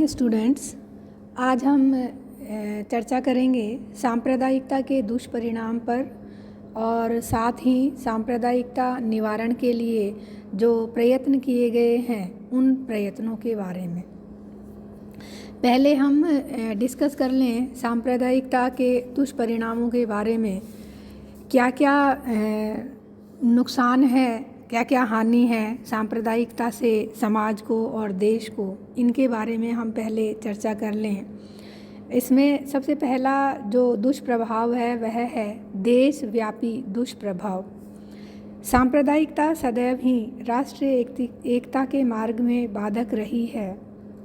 Students, आज हम चर्चा करेंगे सांप्रदायिकता के दुष्परिणाम पर और साथ ही सांप्रदायिकता निवारण के लिए जो प्रयत्न किए गए हैं उन प्रयत्नों के बारे में। पहले हम डिस्कस कर लें सांप्रदायिकता के दुष्परिणामों के बारे में। क्या क्या नुकसान है, क्या क्या हानि है सांप्रदायिकता से समाज को और देश को, इनके बारे में हम पहले चर्चा कर लें। इसमें सबसे पहला जो दुष्प्रभाव है वह है देशव्यापी दुष्प्रभाव। सांप्रदायिकता सदैव ही राष्ट्रीय एकता के मार्ग में बाधक रही है।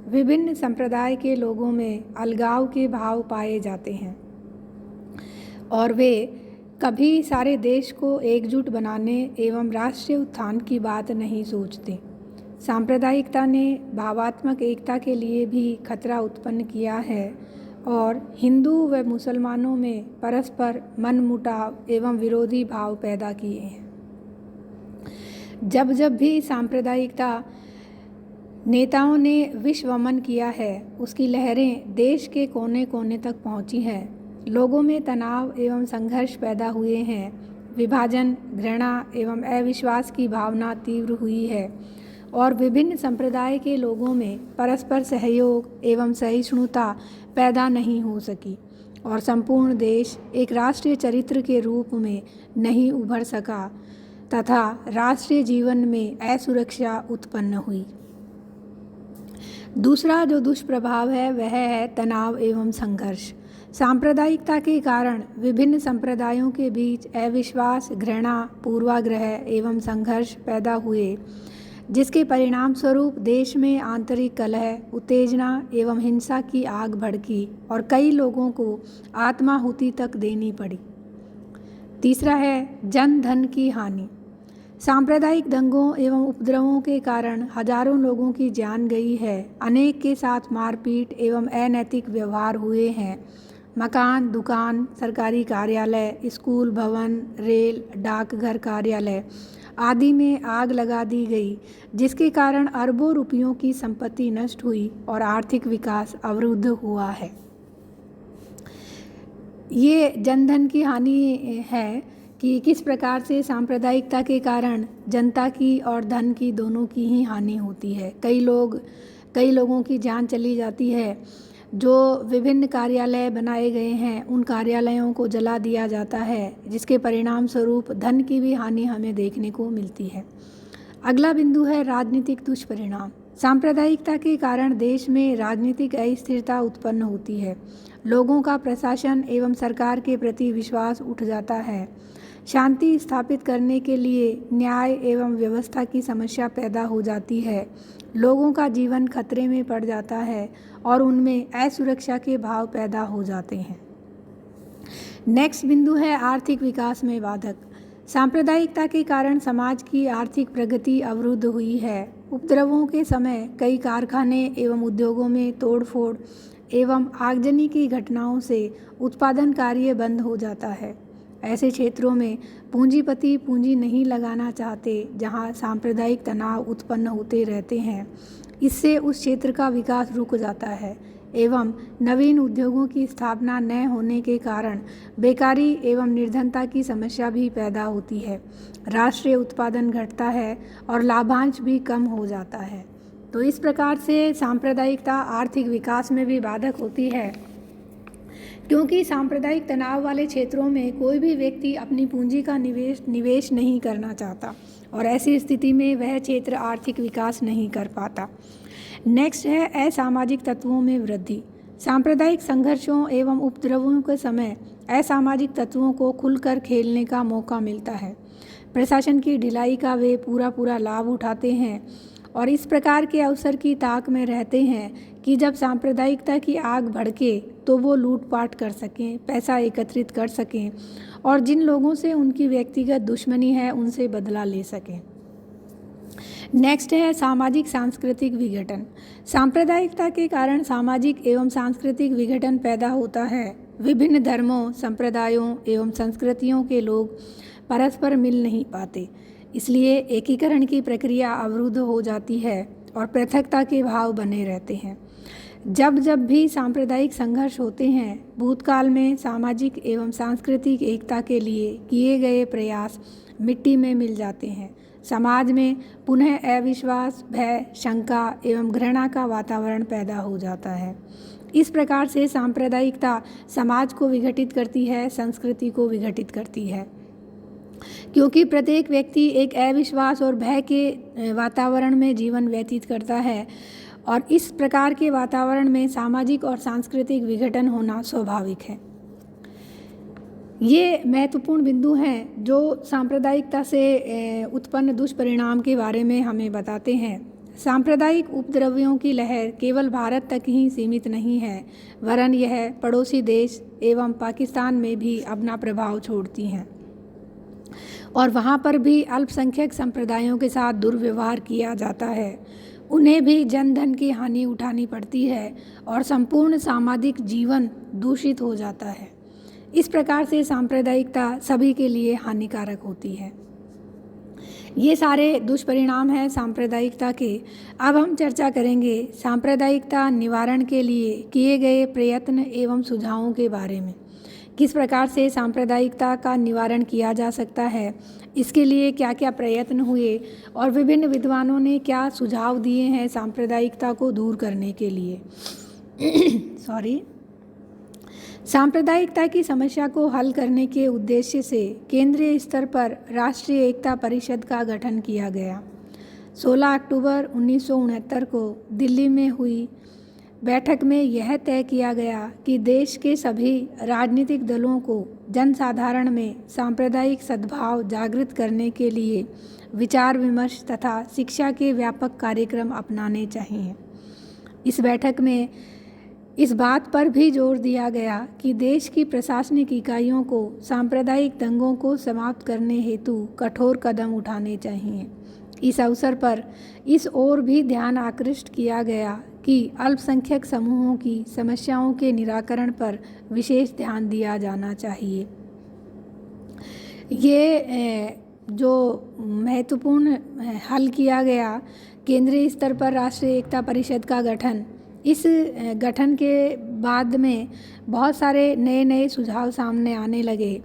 विभिन्न संप्रदाय के लोगों में अलगाव के भाव पाए जाते हैं और वे कभी सारे देश को एकजुट बनाने एवं राष्ट्रीय उत्थान की बात नहीं सोचते। सांप्रदायिकता ने भावात्मक एकता के लिए भी खतरा उत्पन्न किया है और हिंदू व मुसलमानों में परस्पर मनमुटाव एवं विरोधी भाव पैदा किए हैं। जब जब भी सांप्रदायिकता नेताओं ने विश्वमन किया है, उसकी लहरें देश के कोने कोने तक पहुंची हैं। लोगों में तनाव एवं संघर्ष पैदा हुए हैं। विभाजन, घृणा एवं अविश्वास की भावना तीव्र हुई है और विभिन्न संप्रदाय के लोगों में परस्पर सहयोग एवं सहिष्णुता पैदा नहीं हो सकी और संपूर्ण देश एक राष्ट्रीय चरित्र के रूप में नहीं उभर सका तथा राष्ट्रीय जीवन में असुरक्षा उत्पन्न हुई। दूसरा जो दुष्प्रभाव है वह है तनाव एवं संघर्ष। सांप्रदायिकता के कारण विभिन्न संप्रदायों के बीच अविश्वास, घृणा, पूर्वाग्रह एवं संघर्ष पैदा हुए, जिसके परिणाम स्वरूप देश में आंतरिक कलह, उत्तेजना एवं हिंसा की आग भड़की और कई लोगों को आत्माहुति तक देनी पड़ी। तीसरा है जन धन की हानि। सांप्रदायिक दंगों एवं उपद्रवों के कारण हजारों लोगों की जान गई है। अनेक के साथ मारपीट एवं अनैतिक व्यवहार हुए हैं। मकान, दुकान, सरकारी कार्यालय, स्कूल भवन, रेल, डाकघर कार्यालय आदि में आग लगा दी गई, जिसके कारण अरबों रुपयों की संपत्ति नष्ट हुई और आर्थिक विकास अवरुद्ध हुआ है। ये जनधन की हानि है कि किस प्रकार से सांप्रदायिकता के कारण जनता की और धन की दोनों की ही हानि होती है। कई लोगों की जान चली जाती है। जो विभिन्न कार्यालय बनाए गए हैं उन कार्यालयों को जला दिया जाता है, जिसके परिणाम स्वरूप धन की भी हानि हमें देखने को मिलती है। अगला बिंदु है राजनीतिक दुष्परिणाम। सांप्रदायिकता के कारण देश में राजनीतिक अस्थिरता उत्पन्न होती है। लोगों का प्रशासन एवं सरकार के प्रति विश्वास उठ जाता है। शांति स्थापित करने के लिए न्याय एवं व्यवस्था की समस्या पैदा हो जाती है। लोगों का जीवन खतरे में पड़ जाता है और उनमें असुरक्षा के भाव पैदा हो जाते हैं। नेक्स्ट बिंदु है आर्थिक विकास में बाधक। सांप्रदायिकता के कारण समाज की आर्थिक प्रगति अवरुद्ध हुई है। उपद्रवों के समय कई कारखाने एवं उद्योगों में तोड़फोड़ एवं आगजनी की घटनाओं से उत्पादन कार्य बंद हो जाता है। ऐसे क्षेत्रों में पूंजीपति पूंजी नहीं लगाना चाहते जहां सांप्रदायिक तनाव उत्पन्न होते रहते हैं। इससे उस क्षेत्र का विकास रुक जाता है एवं नवीन उद्योगों की स्थापना न होने के कारण बेकारी एवं निर्धनता की समस्या भी पैदा होती है। राष्ट्रीय उत्पादन घटता है और लाभांश भी कम हो जाता है। तो इस प्रकार से सांप्रदायिकता आर्थिक विकास में भी बाधक होती है, क्योंकि सांप्रदायिक तनाव वाले क्षेत्रों में कोई भी व्यक्ति अपनी पूंजी का निवेश नहीं करना चाहता और ऐसी स्थिति में वह क्षेत्र आर्थिक विकास नहीं कर पाता। नेक्स्ट है असामाजिक तत्वों में वृद्धि। सांप्रदायिक संघर्षों एवं उपद्रवों के समय असामाजिक तत्वों को खुलकर खेलने का मौका मिलता है। प्रशासन की ढिलाई का वे पूरा लाभ उठाते हैं और इस प्रकार के अवसर की ताक में रहते हैं कि जब सांप्रदायिकता की आग भड़के तो वो लूटपाट कर सकें, पैसा एकत्रित कर सकें और जिन लोगों से उनकी व्यक्तिगत दुश्मनी है उनसे बदला ले सकें। नेक्स्ट है सामाजिक सांस्कृतिक विघटन। सांप्रदायिकता के कारण सामाजिक एवं सांस्कृतिक विघटन पैदा होता है। विभिन्न धर्मों, संप्रदायों एवं संस्कृतियों के लोग परस्पर मिल नहीं पाते, इसलिए एकीकरण की प्रक्रिया अवरुद्ध हो जाती है और पृथकता के भाव बने रहते हैं। जब जब भी सांप्रदायिक संघर्ष होते हैं, भूतकाल में सामाजिक एवं सांस्कृतिक एकता के लिए किए गए प्रयास मिट्टी में मिल जाते हैं। समाज में पुनः अविश्वास, भय, शंका एवं घृणा का वातावरण पैदा हो जाता है। इस प्रकार से सांप्रदायिकता समाज को विघटित करती है, संस्कृति को विघटित करती है, क्योंकि प्रत्येक व्यक्ति एक अविश्वास और भय के वातावरण में जीवन व्यतीत करता है और इस प्रकार के वातावरण में सामाजिक और सांस्कृतिक विघटन होना स्वाभाविक है। ये महत्वपूर्ण बिंदु हैं जो सांप्रदायिकता से उत्पन्न दुष्परिणाम के बारे में हमें बताते हैं। सांप्रदायिक उपद्रवियों की लहर केवल भारत तक ही सीमित नहीं है, वरन यह पड़ोसी देश एवं पाकिस्तान में भी अपना प्रभाव छोड़ती हैं और वहाँ पर भी अल्पसंख्यक संप्रदायों के साथ दुर्व्यवहार किया जाता है। उन्हें भी जन धन की हानि उठानी पड़ती है और संपूर्ण सामाजिक जीवन दूषित हो जाता है। इस प्रकार से सांप्रदायिकता सभी के लिए हानिकारक होती है। ये सारे दुष्परिणाम हैं सांप्रदायिकता के। अब हम चर्चा करेंगे सांप्रदायिकता निवारण के लिए किए गए प्रयत्न एवं सुझावों के बारे में। किस प्रकार से सांप्रदायिकता का निवारण किया जा सकता है, इसके लिए क्या क्या प्रयत्न हुए और विभिन्न विद्वानों ने क्या सुझाव दिए हैं सांप्रदायिकता को दूर करने के लिए। सांप्रदायिकता की समस्या को हल करने के उद्देश्य से केंद्रीय स्तर पर राष्ट्रीय एकता परिषद का गठन किया गया। 16 अक्टूबर 1969 को दिल्ली में हुई बैठक में यह तय किया गया कि देश के सभी राजनीतिक दलों को जनसाधारण में सांप्रदायिक सद्भाव जागृत करने के लिए विचार विमर्श तथा शिक्षा के व्यापक कार्यक्रम अपनाने चाहिए। इस बैठक में इस बात पर भी जोर दिया गया कि देश की प्रशासनिक इकाइयों को सांप्रदायिक दंगों को समाप्त करने हेतु कठोर कदम उठाने चाहिए। इस अवसर पर इस ओर भी ध्यान आकृष्ट किया गया कि अल्पसंख्यक समूहों की समस्याओं के निराकरण पर विशेष ध्यान दिया जाना चाहिए। ये जो महत्वपूर्ण हल किया गया केंद्रीय स्तर पर राष्ट्रीय एकता परिषद का गठन, इस गठन के बाद में बहुत सारे नए नए सुझाव सामने आने लगे।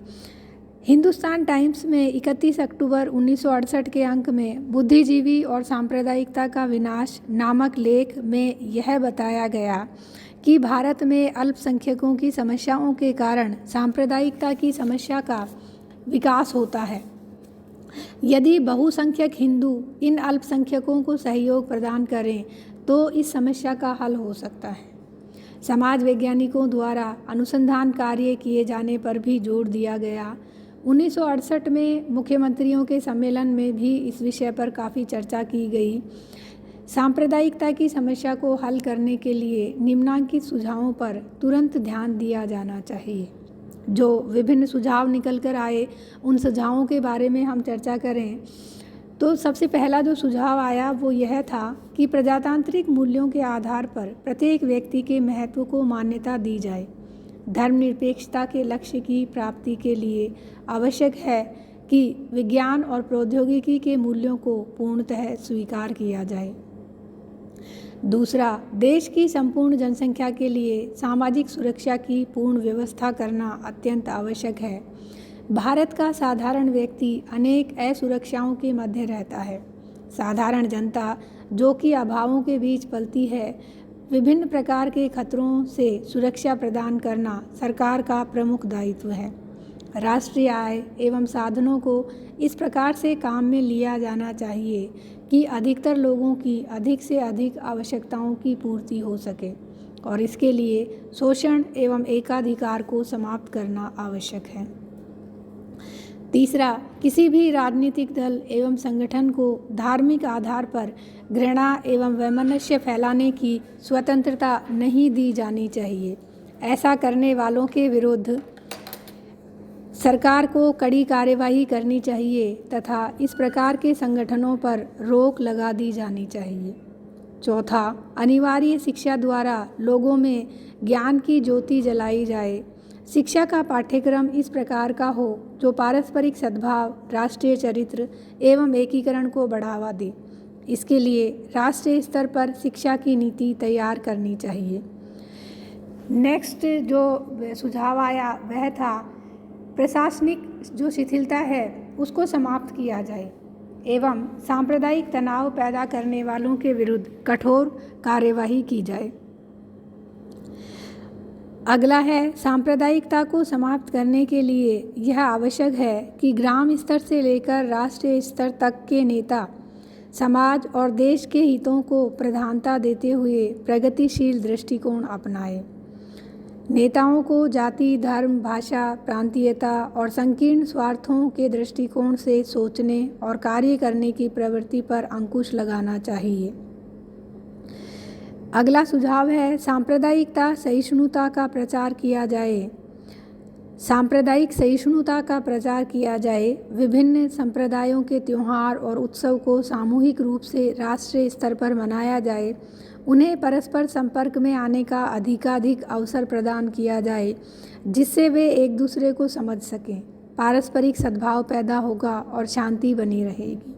हिंदुस्तान टाइम्स में 31 अक्टूबर 1968 के अंक में बुद्धिजीवी और सांप्रदायिकता का विनाश नामक लेख में यह बताया गया कि भारत में अल्पसंख्यकों की समस्याओं के कारण सांप्रदायिकता की समस्या का विकास होता है। यदि बहुसंख्यक हिंदू इन अल्पसंख्यकों को सहयोग प्रदान करें तो इस समस्या का हल हो सकता है। समाज वैज्ञानिकों द्वारा अनुसंधान कार्य किए जाने पर भी जोर दिया गया। 1968 में मुख्यमंत्रियों के सम्मेलन में भी इस विषय पर काफ़ी चर्चा की गई। सांप्रदायिकता की समस्या को हल करने के लिए निम्नलिखित सुझावों पर तुरंत ध्यान दिया जाना चाहिए। जो विभिन्न सुझाव निकल कर आए उन सुझावों के बारे में हम चर्चा करें तो सबसे पहला जो सुझाव आया वो यह था कि प्रजातांत्रिक मूल्यों के आधार पर प्रत्येक व्यक्ति के महत्व को मान्यता दी जाए। धर्मनिरपेक्षता के लक्ष्य की प्राप्ति के लिए आवश्यक है कि विज्ञान और प्रौद्योगिकी के मूल्यों को पूर्णतः स्वीकार किया जाए। दूसरा, देश की संपूर्ण जनसंख्या के लिए सामाजिक सुरक्षा की पूर्ण व्यवस्था करना अत्यंत आवश्यक है। भारत का साधारण व्यक्ति अनेक असुरक्षाओं के मध्य रहता है। साधारण जनता जो कि अभावों के बीच पलती है, विभिन्न प्रकार के खतरों से सुरक्षा प्रदान करना सरकार का प्रमुख दायित्व है। राष्ट्रीय आय एवं साधनों को इस प्रकार से काम में लिया जाना चाहिए कि अधिकतर लोगों की अधिक से अधिक आवश्यकताओं की पूर्ति हो सके और इसके लिए शोषण एवं एकाधिकार को समाप्त करना आवश्यक है। तीसरा, किसी भी राजनीतिक दल एवं संगठन को धार्मिक आधार पर घृणा एवं वैमनस्य फैलाने की स्वतंत्रता नहीं दी जानी चाहिए। ऐसा करने वालों के विरुद्ध सरकार को कड़ी कार्यवाही करनी चाहिए तथा इस प्रकार के संगठनों पर रोक लगा दी जानी चाहिए। चौथा, अनिवार्य शिक्षा द्वारा लोगों में ज्ञान की ज्योति जलाई जाए। शिक्षा का पाठ्यक्रम इस प्रकार का हो जो पारस्परिक सद्भाव, राष्ट्रीय चरित्र एवं एकीकरण को बढ़ावा दे। इसके लिए राष्ट्रीय स्तर पर शिक्षा की नीति तैयार करनी चाहिए। नेक्स्ट जो सुझाव आया वह था प्रशासनिक जो शिथिलता है उसको समाप्त किया जाए एवं सांप्रदायिक तनाव पैदा करने वालों के विरुद्ध कठोर कार्यवाही की जाए। अगला है सांप्रदायिकता को समाप्त करने के लिए यह आवश्यक है कि ग्राम स्तर से लेकर राष्ट्रीय स्तर तक के नेता समाज और देश के हितों को प्रधानता देते हुए प्रगतिशील दृष्टिकोण अपनाएं। नेताओं को जाति, धर्म, भाषा, प्रांतीयता और संकीर्ण स्वार्थों के दृष्टिकोण से सोचने और कार्य करने की प्रवृत्ति पर अंकुश लगाना चाहिए। अगला सुझाव है सांप्रदायिकता सहिष्णुता का प्रचार किया जाए। सांप्रदायिक सहिष्णुता का प्रचार किया जाए। विभिन्न संप्रदायों के त्योहार और उत्सव को सामूहिक रूप से राष्ट्रीय स्तर पर मनाया जाए। उन्हें परस्पर संपर्क में आने का अधिकाधिक अवसर प्रदान किया जाए जिससे वे एक दूसरे को समझ सकें। पारस्परिक सद्भाव पैदा होगा और शांति बनी रहेगी।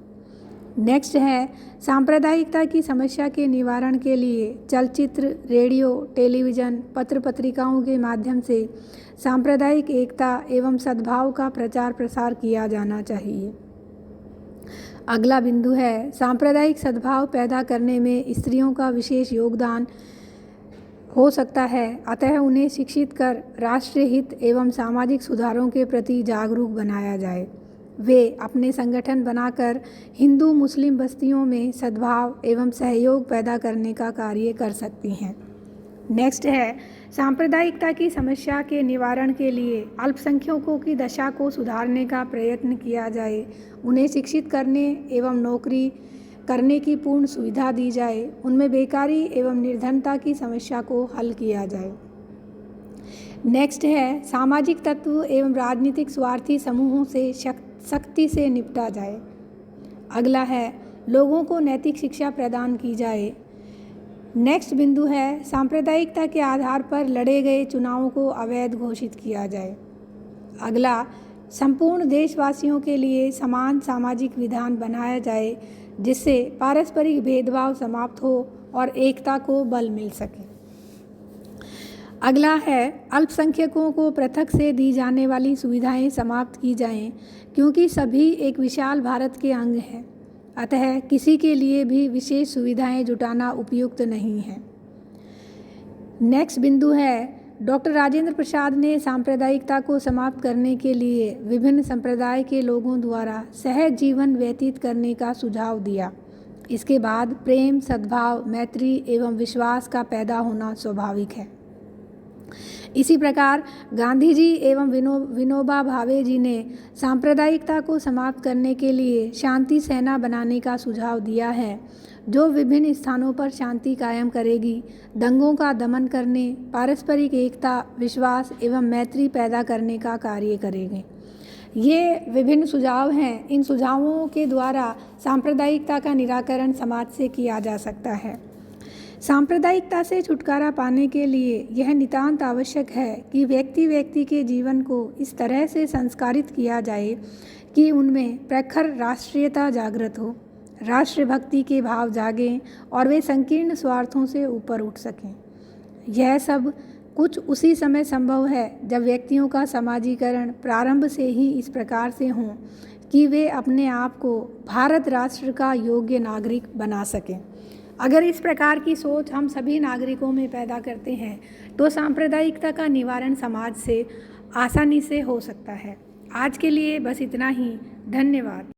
नेक्स्ट है सांप्रदायिकता की समस्या के निवारण के लिए चलचित्र, रेडियो, टेलीविज़न, पत्र पत्रिकाओं के माध्यम से सांप्रदायिक एकता एवं सद्भाव का प्रचार प्रसार किया जाना चाहिए। अगला बिंदु है सांप्रदायिक सद्भाव पैदा करने में स्त्रियों का विशेष योगदान हो सकता है, अतः उन्हें शिक्षित कर राष्ट्रीय हित एवं सामाजिक सुधारों के प्रति जागरूक बनाया जाए। वे अपने संगठन बनाकर हिंदू मुस्लिम बस्तियों में सद्भाव एवं सहयोग पैदा करने का कार्य कर सकती हैं। नेक्स्ट है सांप्रदायिकता की समस्या के निवारण के लिए अल्पसंख्यकों की दशा को सुधारने का प्रयत्न किया जाए। उन्हें शिक्षित करने एवं नौकरी करने की पूर्ण सुविधा दी जाए। उनमें बेकारी एवं निर्धनता की समस्या को हल किया जाए। नेक्स्ट है सामाजिक तत्व एवं राजनीतिक स्वार्थी समूहों से सख्ती से निपटा जाए। अगला है लोगों को नैतिक शिक्षा प्रदान की जाए। नेक्स्ट बिंदु है सांप्रदायिकता के आधार पर लड़े गए चुनावों को अवैध घोषित किया जाए। अगला संपूर्ण देशवासियों के लिए समान सामाजिक विधान बनाया जाए जिससे पारस्परिक भेदभाव समाप्त हो और एकता को बल मिल सके। अगला है अल्पसंख्यकों को पृथक से दी जाने वाली सुविधाएं समाप्त की जाएं क्योंकि सभी एक विशाल भारत के अंग हैं, अतः किसी के लिए भी विशेष सुविधाएं जुटाना उपयुक्त नहीं है। नेक्स्ट बिंदु है डॉक्टर राजेंद्र प्रसाद ने सांप्रदायिकता को समाप्त करने के लिए विभिन्न संप्रदाय के लोगों द्वारा सहज जीवन व्यतीत करने का सुझाव दिया। इसके बाद प्रेम, सद्भाव, मैत्री एवं विश्वास का पैदा होना स्वाभाविक है। इसी प्रकार गांधी जी एवं विनोबा भावे जी ने सांप्रदायिकता को समाप्त करने के लिए शांति सेना बनाने का सुझाव दिया है जो विभिन्न स्थानों पर शांति कायम करेगी, दंगों का दमन करने, पारस्परिक एकता, विश्वास एवं मैत्री पैदा करने का कार्य करेंगे। ये विभिन्न सुझाव हैं। इन सुझावों के द्वारा सांप्रदायिकता का निराकरण समाज से किया जा सकता है। सांप्रदायिकता से छुटकारा पाने के लिए यह नितांत आवश्यक है कि व्यक्ति के जीवन को इस तरह से संस्कारित किया जाए कि उनमें प्रखर राष्ट्रीयता जागृत हो, राष्ट्रभक्ति के भाव जागें और वे संकीर्ण स्वार्थों से ऊपर उठ सकें। यह सब कुछ उसी समय संभव है जब व्यक्तियों का समाजीकरण प्रारंभ से ही इस प्रकार से हों कि वे अपने आप को भारत राष्ट्र का योग्य नागरिक बना सकें। अगर इस प्रकार की सोच हम सभी नागरिकों में पैदा करते हैं तो सांप्रदायिकता का निवारण समाज से आसानी से हो सकता है। आज के लिए बस इतना ही। धन्यवाद।